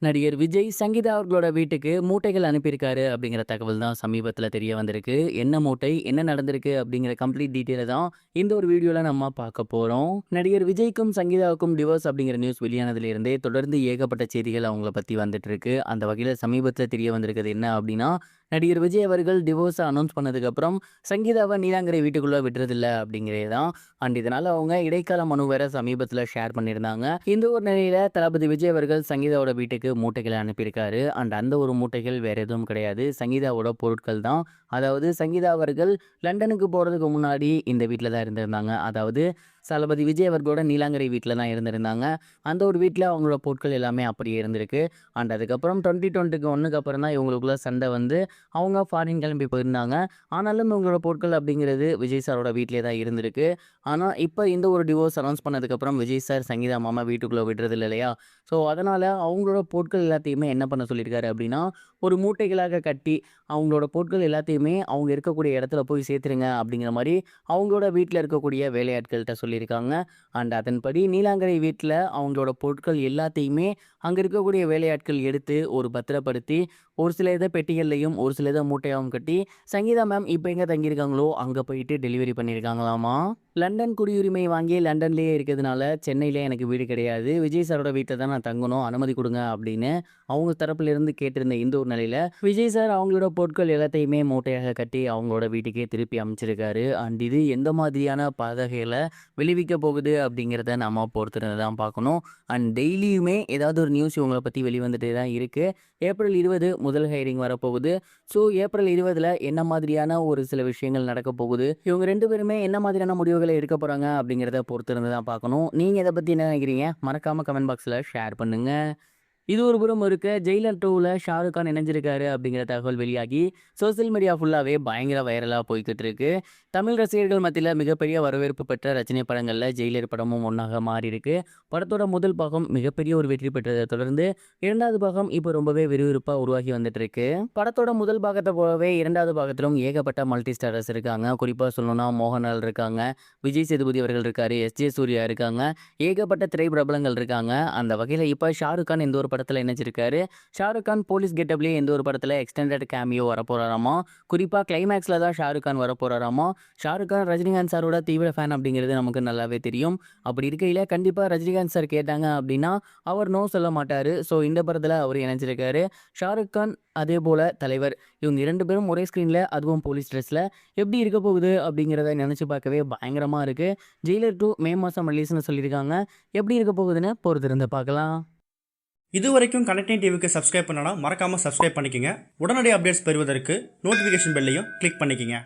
நடிகர் விஜய் சங்கீதா அவர்களோட வீட்டுக்கு மூட்டைகள் அனுப்பியிருக்காரு அப்படிங்கிற தகவல் தான் சமீபத்தில் தெரிய வந்திருக்கு. என்ன மூட்டை, என்ன நடந்திருக்கு அப்படிங்கிற கம்ப்ளீட் டீட்டெயிலை தான் இந்த ஒரு வீடியோவில் நம்ம பார்க்க போகிறோம். நடிகர் விஜய்க்கும் சங்கீதாவுக்கும் டிவோர்ஸ் அப்படிங்கிற நியூஸ் வெளியானதுலேருந்தே தொடர்ந்து ஏகப்பட்ட செய்திகள் அவங்கள பற்றி வந்துட்டு இருக்கு. அந்த வகையில் சமீபத்தில் தெரிய வந்திருக்கிறது என்ன அப்படின்னா, நடிகர் விஜய் அவர்கள் டிவோர்ஸை அனௌன்ஸ் பண்ணதுக்கப்புறம் சங்கீதாவை நீலாங்கரை வீட்டுக்குள்ளே விடுறதில்ல அப்படிங்கிறது தான். அண்ட் இதனால் அவங்க இடைக்கால மனு வேற சமீபத்தில் ஷேர் பண்ணியிருந்தாங்க. இந்த ஒரு நிலையில் தளபதி விஜய் அவர்கள் சங்கீதாவோட வீட்டுக்கு மூட்டைகளை அனுப்பியிருக்காரு. அண்ட் அந்த ஒரு மூட்டைகள் வேற எதுவும் கிடையாது, சங்கீதாவோட பொருட்கள் தான். அதாவது சங்கீதா அவர்கள் லண்டனுக்கு போகிறதுக்கு முன்னாடி இந்த வீட்டில் தான் இருந்திருந்தாங்க. அதாவது தளபதி விஜய் அவர்களோட நீலாங்கரை வீட்டில் தான் இருந்திருந்தாங்க. அந்த ஒரு வீட்டில் அவங்களோட பொருட்கள் எல்லாமே அப்படியே இருந்திருக்கு. அண்ட் அதுக்கப்புறம் 2021 அப்புறம் தான் இவங்களுக்குள்ள சண்டை வந்து அவங்க ஃபாரின் கிளம்பி போயிருந்தாங்க. ஆனாலும் இவங்களோட பொருட்கள் அப்படிங்கிறது விஜய் சாரோட வீட்டிலே தான் இருந்திருக்கு. ஆனால் இப்போ இந்த ஒரு டிவோர்ஸ் அனௌன்ஸ் பண்ணதுக்கப்புறம் விஜய் சார் சங்கீதா மாமா வீட்டுக்குள்ளே விடுறது இல்லையா? ஸோ அதனால் அவங்களோட பொருட்கள் எல்லாத்தையுமே என்ன பண்ண சொல்லியிருக்காரு அப்படின்னா, ஒரு மூட்டைகளாக கட்டி அவங்களோட பொருட்கள் எல்லாத்தையுமே அவங்க இருக்கக்கூடிய இடத்துல போய் சேர்த்துருங்க அப்படிங்கிற மாதிரி அவங்களோட வீட்டில் இருக்கக்கூடிய வேலையாட்கள்கிட்ட சொல்லியிருக்காங்க. அண்ட் அதன்படி நீலாங்கரை வீட்டில் அவங்களோட பொருட்கள் எல்லாத்தையுமே அங்கே இருக்கக்கூடிய வேலையாட்கள் எடுத்து ஒரு பத்திரப்படுத்தி ஒரு சில இதை பெட்டிகள்லையும் ஒரு சில இதை மூட்டையாகவும் கட்டி சங்கீதா மேம் இப்போ எங்கே தங்கியிருக்காங்களோ அங்கே போயிட்டு டெலிவரி பண்ணியிருக்காங்களாமா. லண்டன் குடியுரிமை வாங்கி லண்டன்லேயே இருக்கிறதுனால சென்னையிலே எனக்கு வீடு கிடையாது, விஜய் சாரோட வீட்டில் தான் நான் தங்கணும், அனுமதி கொடுங்க அப்படின்னு அவங்க தரப்புலேருந்து கேட்டிருந்த இந்த ஒரு நிலையில் விஜய் சார் அவங்களோட பொருட்கள் எல்லாத்தையுமே மூட்டையாக கட்டி அவங்களோட வீட்டுக்கே திருப்பி அமைச்சிருக்காரு. அண்ட் இது எந்த மாதிரியான பதகைகளை விளைவிக்க போகுது அப்படிங்கிறத நம்ம பொறுத்திருந்து தான் பார்க்கணும். அண்ட் டெய்லியுமே ஏதாவது ஒரு நியூஸ் இவங்களை பற்றி வெளிவந்துட்டே தான் இருக்குது. ஏப்ரல் 20 முதல் ஹைரிங் வரப்போகுது. ஸோ ஏப்ரல் 20 என்ன மாதிரியான ஒரு சில விஷயங்கள் நடக்க போகுது, இவங்க 2 பேருமே என்ன மாதிரியான முடிவுகளை எடுக்க போகிறாங்க அப்படிங்கிறத பொறுத்திருந்து தான் பார்க்கணும். நீங்கள் இதை பற்றி என்ன நினைக்கிறீங்க? மறக்காமல் கமெண்ட் பாக்ஸில் ஷேர் பண்ணுங்கள். இது ஒரு புறம் இருக்க, ஜெயிலர் 2ல் ஷாருக் கான் இணைஞ்சிருக்காரு அப்படிங்கிற தகவல் வெளியாகி சோசியல் மீடியா ஃபுல்லாகவே பயங்கர வைரலாக போய்கிட்டு இருக்கு. தமிழ் ரசிகர்கள் மத்தியில் மிகப்பெரிய வரவேற்பு பெற்ற ரஜினி படங்களில் ஜெயிலர் படமும் ஒன்றாக மாறி இருக்கு. படத்தோட முதல் பாகம் மிகப்பெரிய ஒரு வெற்றி பெற்றதை தொடர்ந்து இரண்டாவது பாகம் இப்போ ரொம்பவே விறுவிறுப்பாக உருவாகி வந்துட்டு இருக்கு. படத்தோட முதல் பாகத்தை போலவே இரண்டாவது பாகத்திலும் ஏகப்பட்ட மல்டி ஸ்டாரர்ஸ் இருக்காங்க. குறிப்பாக சொல்லணும்னா மோகன்லால் இருக்காங்க, விஜய் சேதுபதி அவர்கள் இருக்காரு, எஸ்ஜே சூர்யா இருக்காங்க, ஏகப்பட்ட திரைப்பிரபலங்கள் இருக்காங்க. அந்த வகையில் இப்போ ஷாருக் கான் இந்த ஒரு படத்தில் இணைஞ்சிருக்காரு. ஷாருக் கான் போலீஸ் கெட்டப்லேயே இந்த ஒரு படத்தில் எக்ஸ்டெண்டட் கேமியோ வரப்போறாராமா. குறிப்பாக கிளைமேக்ஸில் தான் ஷாருக் கான் வரப்போறாராமா. ஷாருக் கான் ரஜினிகாந்த் சாரோட தீவிர ஃபேன் அப்படிங்கிறது நமக்கு நல்லாவே தெரியும். அப்படி இருக்கையில் கண்டிப்பாக ரஜினிகாந்த் சார் கேட்டாங்க அப்படின்னா அவர் நோ சொல்ல மாட்டார். ஸோ இந்த படத்தில் அவர் இணைஞ்சிருக்காரு. ஷாருக் கான் அதே போல் தலைவர், இவங்க 2 பேரும் ஒரே ஸ்க்ரீனில், அதுவும் போலீஸ் ட்ரெஸ்ஸில் எப்படி இருக்க போகுது அப்படிங்கிறத நினச்சி பார்க்கவே பயங்கரமாக இருக்குது. ஜெயிலர் 2 மே மாதம் ரிலீஸ்னு சொல்லியிருக்காங்க. எப்படி இருக்க போகுதுன்னு பொறுத்திருந்து பார்க்கலாம். இது வரைக்கும் கனெக்டிங் டிவிக்கு சப்ஸ்கிரைப் பண்ணனா மறக்காமல் சப்ஸ்கிரைப் பண்ணிக்கங்க. உடனடி அப்டேட்ஸ் பெறுவதற்கு நோட்டிஃபிகேஷன் பெல்லையும் கிளிக் பண்ணிக்கங்க.